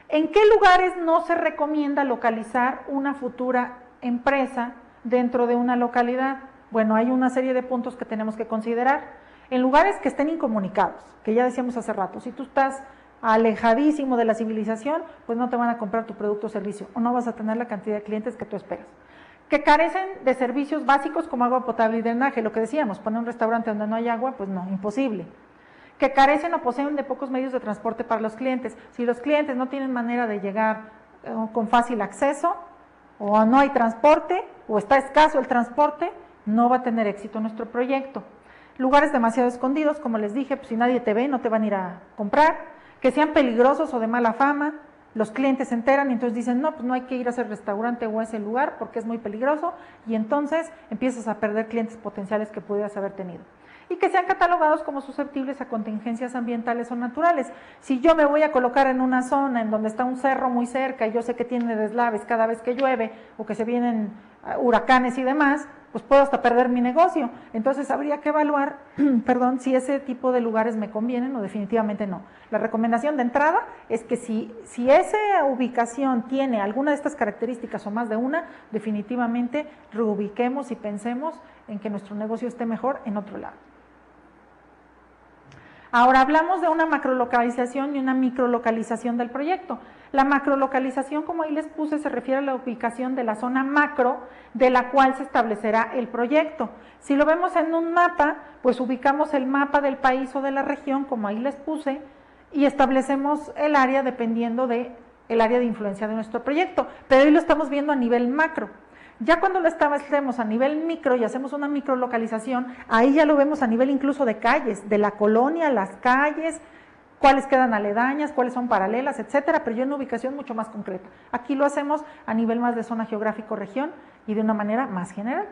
¿En qué lugares no se recomienda localizar una futura empresa dentro de una localidad? Bueno, hay una serie de puntos que tenemos que considerar. En lugares que estén incomunicados, que ya decíamos hace rato, si tú estás alejadísimo de la civilización, pues no te van a comprar tu producto o servicio, o no vas a tener la cantidad de clientes que tú esperas. Que carecen de servicios básicos como agua potable y drenaje, lo que decíamos, poner un restaurante donde no hay agua, pues no, imposible. Que carecen o poseen de pocos medios de transporte para los clientes. Si los clientes no tienen manera de llegar con fácil acceso, o no hay transporte, o está escaso el transporte, no va a tener éxito nuestro proyecto. Lugares demasiado escondidos, como les dije, pues si nadie te ve, no te van a ir a comprar. Que sean peligrosos o de mala fama, los clientes se enteran y entonces dicen, no, pues no hay que ir a ese restaurante o a ese lugar porque es muy peligroso y entonces empiezas a perder clientes potenciales que pudieras haber tenido. Y que sean catalogados como susceptibles a contingencias ambientales o naturales. Si yo me voy a colocar en una zona en donde está un cerro muy cerca y yo sé que tiene deslaves cada vez que llueve o que se vienen huracanes y demás, pues puedo hasta perder mi negocio. Entonces habría que evaluar, si ese tipo de lugares me convienen o definitivamente no. La recomendación de entrada es que si esa ubicación tiene alguna de estas características o más de una, definitivamente reubiquemos y pensemos en que nuestro negocio esté mejor en otro lado. Ahora hablamos de una macrolocalización y una microlocalización del proyecto. La macrolocalización, como ahí les puse, se refiere a la ubicación de la zona macro de la cual se establecerá el proyecto. Si lo vemos en un mapa, pues ubicamos el mapa del país o de la región, como ahí les puse, y establecemos el área dependiendo del área de influencia de nuestro proyecto. Pero hoy lo estamos viendo a nivel macro. Ya cuando lo establecemos a nivel micro y hacemos una microlocalización, ahí ya lo vemos a nivel incluso de calles, de la colonia, las calles, cuáles quedan aledañas, cuáles son paralelas, etcétera, pero ya en una ubicación mucho más concreta. Aquí lo hacemos a nivel más de zona geográfico-región y de una manera más general.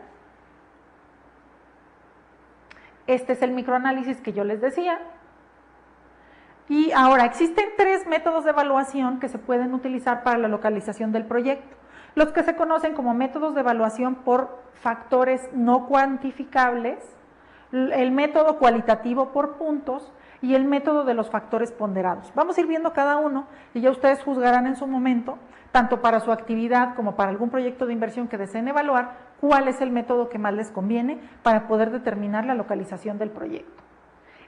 Este es el microanálisis que yo les decía. Y ahora, existen 3 métodos de evaluación que se pueden utilizar para la localización del proyecto. Los que se conocen como métodos de evaluación por factores no cuantificables, el método cualitativo por puntos y el método de los factores ponderados. Vamos a ir viendo cada uno y ya ustedes juzgarán en su momento, tanto para su actividad como para algún proyecto de inversión que deseen evaluar, cuál es el método que más les conviene para poder determinar la localización del proyecto.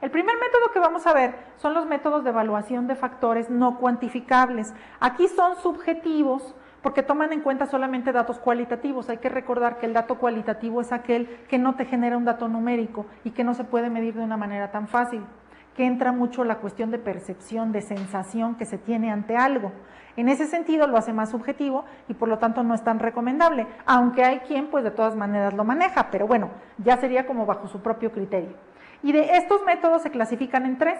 El primer método que vamos a ver son los métodos de evaluación de factores no cuantificables. Aquí son subjetivos, porque toman en cuenta solamente datos cualitativos. Hay que recordar que el dato cualitativo es aquel que no te genera un dato numérico y que no se puede medir de una manera tan fácil. que entra mucho la cuestión de percepción, de sensación que se tiene ante algo. En ese sentido lo hace más subjetivo y por lo tanto no es tan recomendable, aunque hay quien pues de todas maneras lo maneja, pero bueno, ya sería como bajo su propio criterio. Y de estos métodos se clasifican en tres,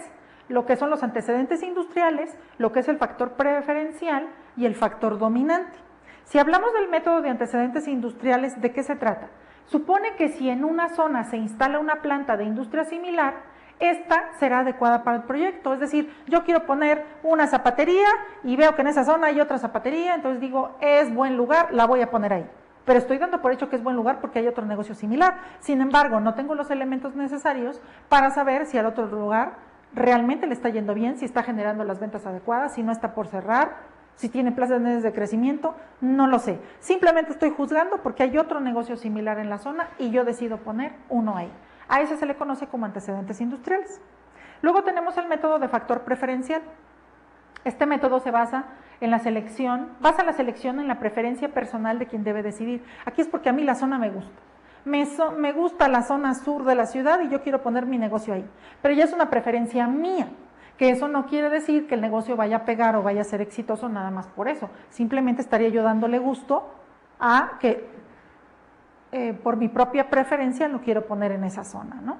lo que son los antecedentes industriales, lo que es el factor preferencial y el factor dominante. Si hablamos del método de antecedentes industriales, ¿de qué se trata? Supone que si en una zona se instala una planta de industria similar, esta será adecuada para el proyecto, es decir, yo quiero poner una zapatería y veo que en esa zona hay otra zapatería, entonces digo, es buen lugar, la voy a poner ahí. Pero estoy dando por hecho que es buen lugar porque hay otro negocio similar. Sin embargo, no tengo los elementos necesarios para saber si al otro lugar realmente le está yendo bien, si está generando las ventas adecuadas, si no está por cerrar, si tiene plazas de crecimiento, no lo sé. Simplemente estoy juzgando porque hay otro negocio similar en la zona y yo decido poner uno ahí. A ese se le conoce como antecedentes industriales. Luego tenemos el método de factor preferencial. Este método se basa en la selección en la preferencia personal de quien debe decidir. Aquí es porque a mí la zona me gusta. Me gusta la zona sur de la ciudad y yo quiero poner mi negocio ahí. Pero ya es una preferencia mía, que eso no quiere decir que el negocio vaya a pegar o vaya a ser exitoso nada más por eso. Simplemente estaría yo dándole gusto a que por mi propia preferencia lo quiero poner en esa zona, ¿no?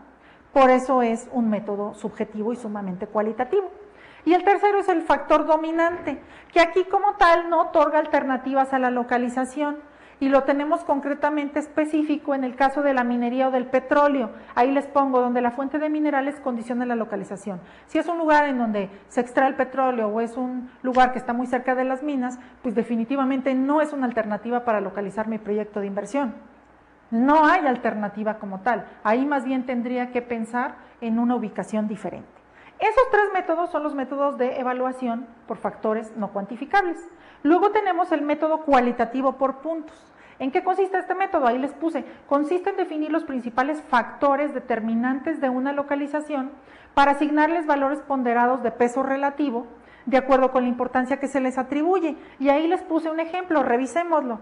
Por eso es un método subjetivo y sumamente cualitativo. Y el tercero es el factor dominante, que aquí como tal no otorga alternativas a la localización, y lo tenemos concretamente específico en el caso de la minería o del petróleo. Ahí les pongo donde la fuente de minerales condiciona la localización. Si es un lugar en donde se extrae el petróleo o es un lugar que está muy cerca de las minas, pues definitivamente no es una alternativa para localizar mi proyecto de inversión. No hay alternativa como tal, ahí más bien tendría que pensar en una ubicación diferente. Esos tres métodos son los métodos de evaluación por factores no cuantificables. Luego tenemos el método cualitativo por puntos. ¿En qué consiste este método? Ahí les puse, consiste en definir los principales factores determinantes de una localización para asignarles valores ponderados de peso relativo de acuerdo con la importancia que se les atribuye. Y ahí les puse un ejemplo, revisémoslo.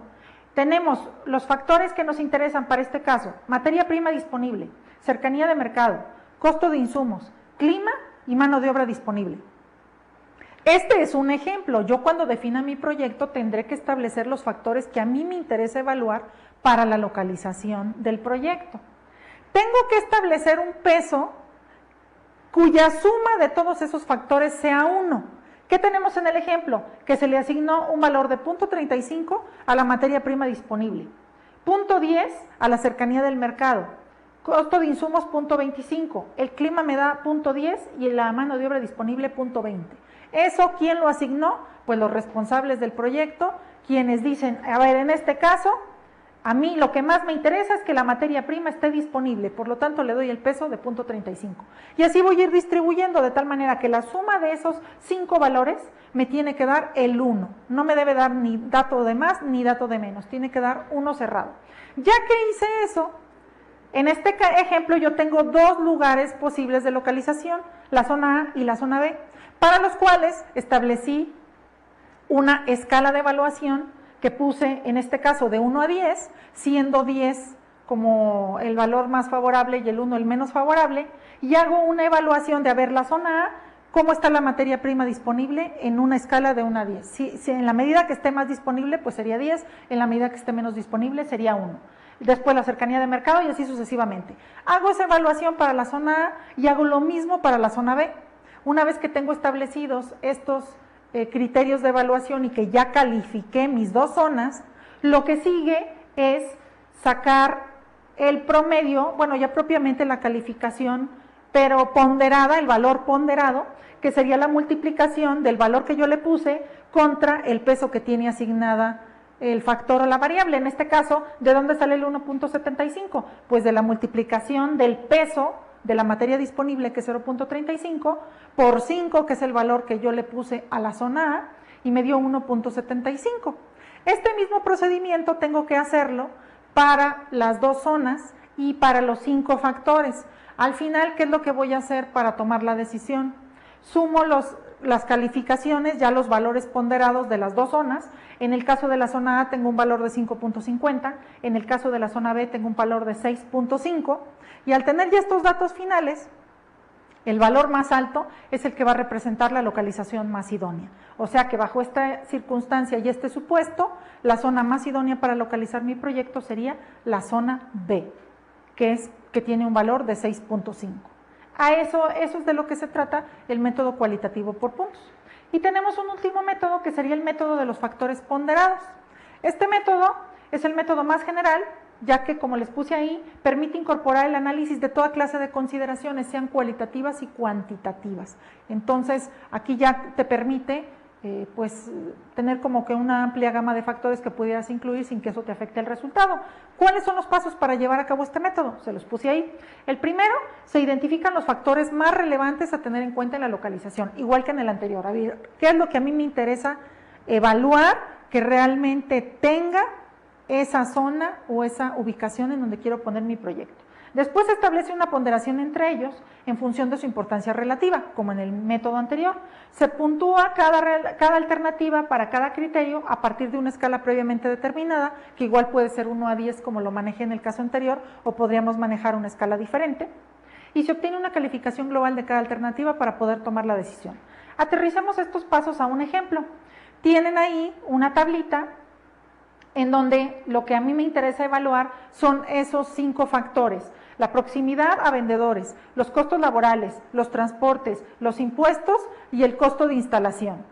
Tenemos los factores que nos interesan para este caso: materia prima disponible, cercanía de mercado, costo de insumos, clima y mano de obra disponible. Este es un ejemplo. Yo cuando defina mi proyecto tendré que establecer los factores que a mí me interesa evaluar para la localización del proyecto. Tengo que establecer un peso cuya suma de todos esos factores sea 1. ¿Qué tenemos en el ejemplo? Que se le asignó un valor de 0.35 a la materia prima disponible, 0.10 a la cercanía del mercado, costo de insumos 0.25, el clima me da 0.10 y la mano de obra disponible 0.20. ¿Eso quién lo asignó? Pues los responsables del proyecto, quienes dicen, a ver, en este caso, a mí lo que más me interesa es que la materia prima esté disponible, por lo tanto le doy el peso de 0.35. Y así voy a ir distribuyendo de tal manera que la suma de esos 5 valores me tiene que dar el 1. No me debe dar ni dato de más ni dato de menos, tiene que dar 1 cerrado. Ya que hice eso, en este ejemplo yo tengo 2 lugares posibles de localización, la zona A y la zona B, para los cuales establecí una escala de evaluación que puse en este caso de 1 a 10, siendo 10 como el valor más favorable y el 1 el menos favorable, y hago una evaluación de, a ver, la zona A, cómo está la materia prima disponible en una escala de 1 a 10. Si en la medida que esté más disponible, pues sería 10, en la medida que esté menos disponible, sería 1. Después la cercanía de mercado y así sucesivamente. Hago esa evaluación para la zona A y hago lo mismo para la zona B. Una vez que tengo establecidos estos criterios de evaluación y que ya califiqué mis 2 zonas, lo que sigue es sacar el promedio, bueno, ya propiamente la calificación, pero ponderada, el valor ponderado, que sería la multiplicación del valor que yo le puse contra el peso que tiene asignada el factor o la variable. En este caso, ¿de dónde sale el 1.75? Pues de la multiplicación del peso de la materia disponible, que es 0.35, por 5, que es el valor que yo le puse a la zona A, y me dio 1.75. Este mismo procedimiento tengo que hacerlo para las 2 zonas y para los 5 factores. Al final, ¿qué es lo que voy a hacer para tomar la decisión? Sumo las calificaciones, ya los valores ponderados de las 2 zonas. En el caso de la zona A tengo un valor de 5.50, en el caso de la zona B tengo un valor de 6.5, y al tener ya estos datos finales, El valor más alto es el que va a representar la localización más idónea. O sea que bajo esta circunstancia y este supuesto, la zona más idónea para localizar mi proyecto sería la zona B, que tiene un valor de 6.5. Eso es de lo que se trata el método cualitativo por puntos. Y tenemos un último método que sería el método de los factores ponderados. Este método es el método más general, ya que, como les puse ahí, permite incorporar el análisis de toda clase de consideraciones, sean cualitativas y cuantitativas. Entonces, aquí ya te permite pues tener como que una amplia gama de factores que pudieras incluir sin que eso te afecte el resultado. ¿Cuáles son los pasos para llevar a cabo este método? Se los puse ahí. El primero, se identifican los factores más relevantes a tener en cuenta en la localización, igual que en el anterior. A ver, ¿qué es lo que a mí me interesa evaluar que realmente tenga esa zona o esa ubicación en donde quiero poner mi proyecto? Después se establece una ponderación entre ellos en función de su importancia relativa, como en el método anterior. Se puntúa cada alternativa para cada criterio a partir de una escala previamente determinada, que igual puede ser 1 a 10 como lo manejé en el caso anterior, o podríamos manejar una escala diferente. Y se obtiene una calificación global de cada alternativa para poder tomar la decisión. Aterricemos estos pasos a un ejemplo. Tienen ahí una tablita en donde lo que a mí me interesa evaluar son esos 5 factores: la proximidad a vendedores, los costos laborales, los transportes, los impuestos y el costo de instalación.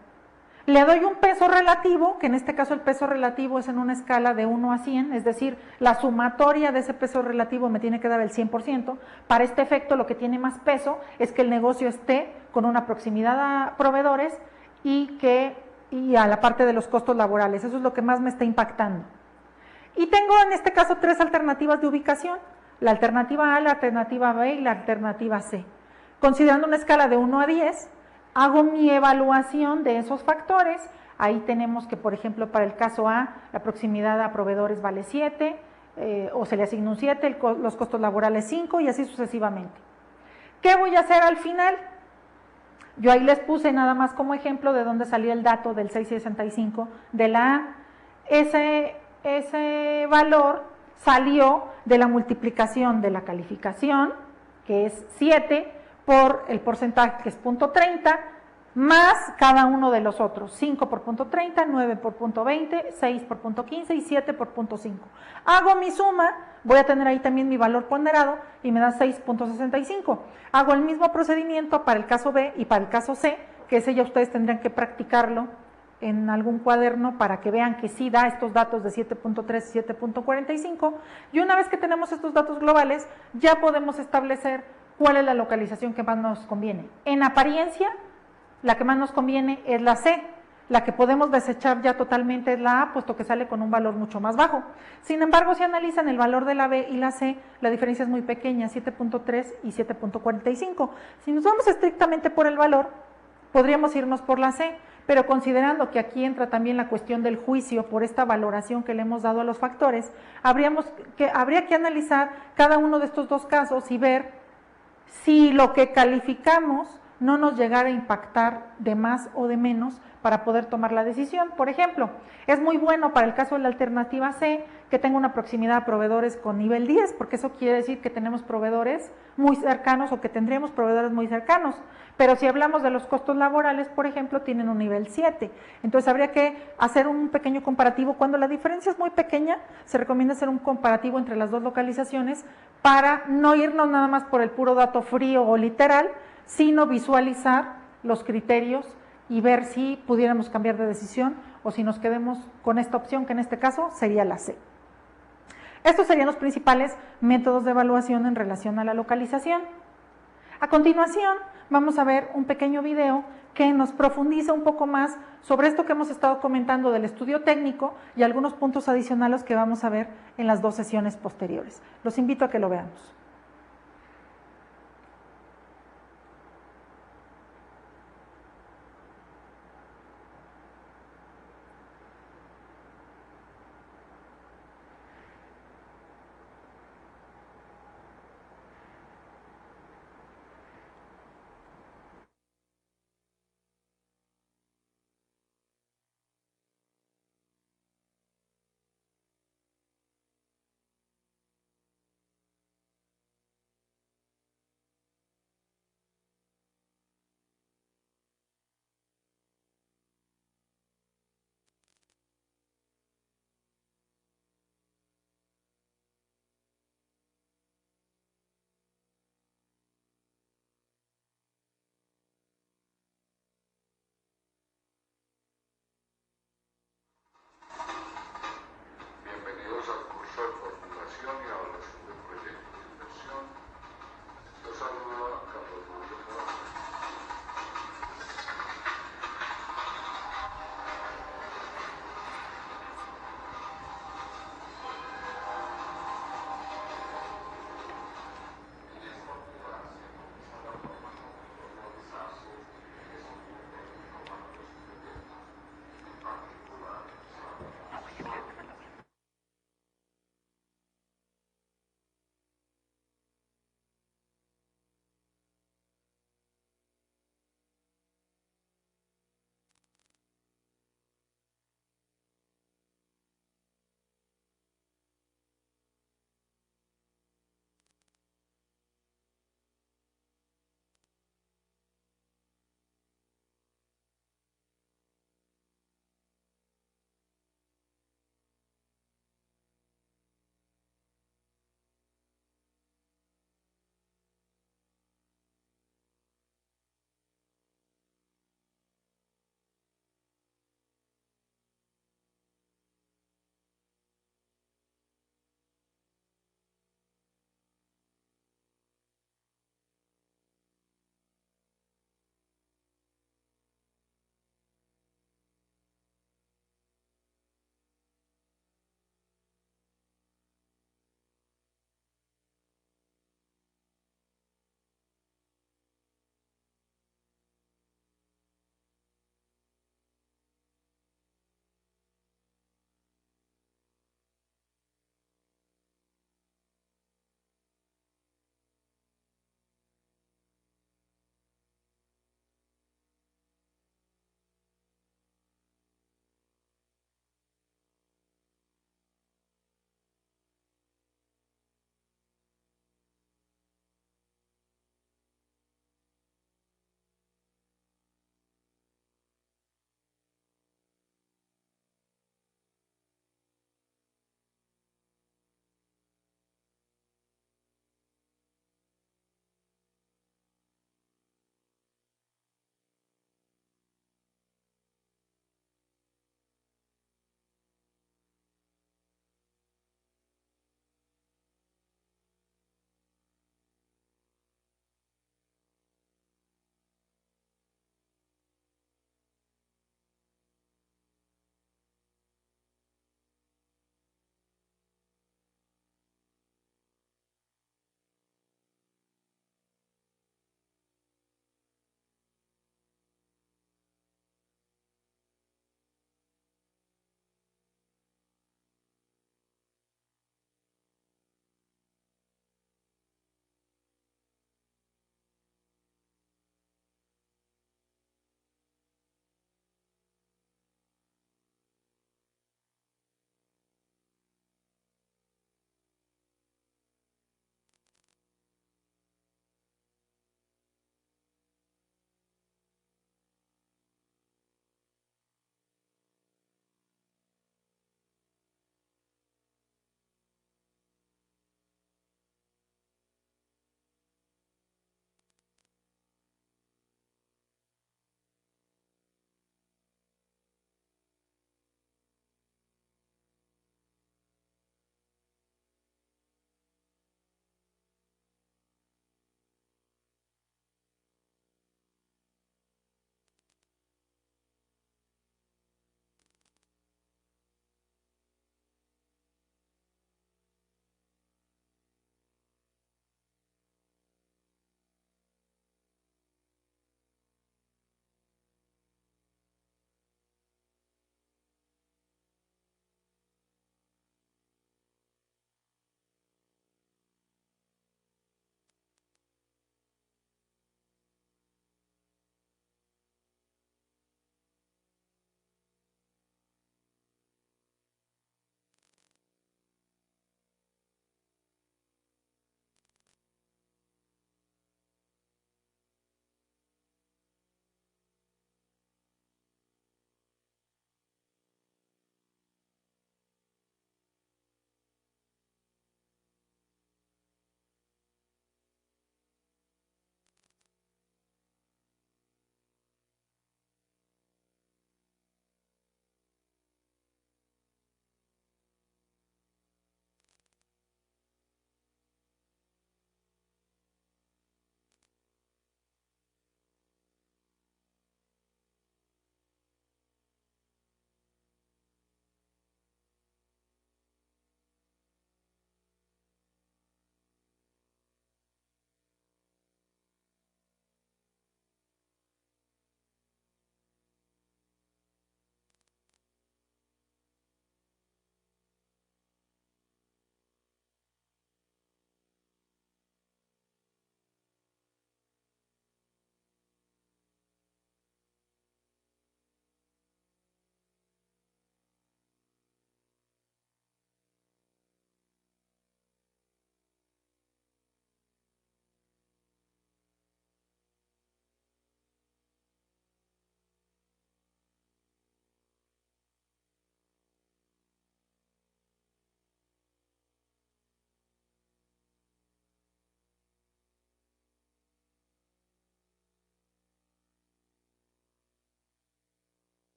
Le doy un peso relativo, que en este caso el peso relativo es en una escala de 1 a 100, es decir, la sumatoria de ese peso relativo me tiene que dar el 100%. Para este efecto, lo que tiene más peso es que el negocio esté con una proximidad a proveedores y a la parte de los costos laborales. Eso es lo que más me está impactando. Y tengo en este caso 3 alternativas de ubicación: la alternativa A, la alternativa B y la alternativa C. Considerando una escala de 1 a 10, hago mi evaluación de esos factores. Ahí tenemos que, por ejemplo, para el caso A, la proximidad a proveedores vale 7, o se le asigna un 7, los costos laborales 5 y así sucesivamente. ¿Qué voy a hacer al final? Yo ahí les puse nada más como ejemplo de dónde salió el dato del 6.65 de la A. Ese valor salió de la multiplicación de la calificación, que es 7, por el porcentaje, que es 0.30, más cada uno de los otros: 5 por 0.30, 9 por 0.20, 6 por 0.15 y 7 por 0.5. Hago mi suma, voy a tener ahí también mi valor ponderado y me da 6.65. Hago el mismo procedimiento para el caso B y para el caso C, que ese ya ustedes tendrían que practicarlo en algún cuaderno para que vean que sí da estos datos de 7.3 y 7.45. Y una vez que tenemos estos datos globales, ya podemos establecer cuál es la localización que más nos conviene. En apariencia, la que más nos conviene es la C. La que podemos desechar ya totalmente es la A, puesto que sale con un valor mucho más bajo. Sin embargo, si analizan el valor de la B y la C, la diferencia es muy pequeña: 7.3 y 7.45. Si nos vamos estrictamente por el valor, podríamos irnos por la C, pero considerando que aquí entra también la cuestión del juicio por esta valoración que le hemos dado a los factores, habría que analizar cada uno de estos 2 casos y ver si lo que calificamos no nos llegara a impactar de más o de menos para poder tomar la decisión. Por ejemplo, es muy bueno para el caso de la alternativa C que tenga una proximidad a proveedores con nivel 10, porque eso quiere decir que tenemos proveedores muy cercanos o que tendríamos proveedores muy cercanos. Pero si hablamos de los costos laborales, por ejemplo, tienen un nivel 7. Entonces habría que hacer un pequeño comparativo. Cuando la diferencia es muy pequeña, se recomienda hacer un comparativo entre las 2 localizaciones para no irnos nada más por el puro dato frío o literal, sino visualizar los criterios y ver si pudiéramos cambiar de decisión o si nos quedemos con esta opción, que en este caso sería la C. Estos serían los principales métodos de evaluación en relación a la localización. A continuación, vamos a ver un pequeño video que nos profundiza un poco más sobre esto que hemos estado comentando del estudio técnico y algunos puntos adicionales que vamos a ver en las 2 sesiones posteriores. Los invito a que lo veamos.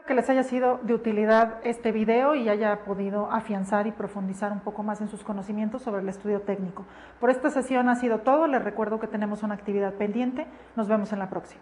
que les haya sido de utilidad este video y haya podido afianzar y profundizar un poco más en sus conocimientos sobre el estudio técnico. Por esta sesión ha sido todo. Les recuerdo que tenemos una actividad pendiente. Nos vemos en la próxima.